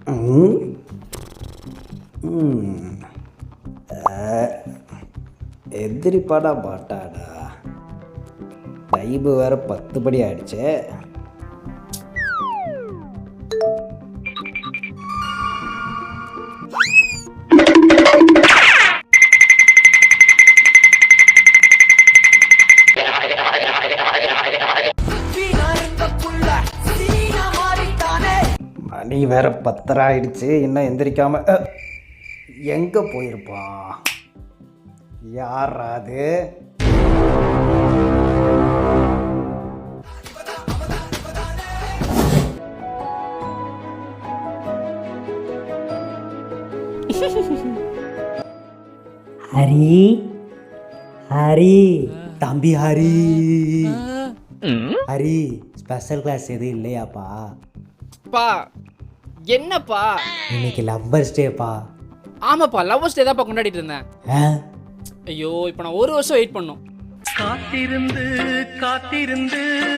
ம். ம். எதிரிப்பாடா பாட்டாடா. டைபு வேற 10 படி ஆயிடுச்சு. மணி வேற 10 ஆயிடுச்சு, இன்னும் எந்திரிக்காம எங்க போயிருப்பான்? யாராது? ஹரி, ஹரி, தம்பி ஹரி, ஹரி, ஸ்பெஷல் கிளாஸ் எதுவும் இல்லையாப்பா? பா என்னப்பா? இன்னைக்கு லவ்வர்ஸ் டேப்பா. ஆமாப்பா, லவ்வர்ஸ் டே தான்ப்பா கொண்டாடிட்டு இருந்தேன். ஆ? ஐயோ, இப்போ நான் 1 வருஷம் வெயிட் பண்ணோம். காத்திருந்து காத்திருந்து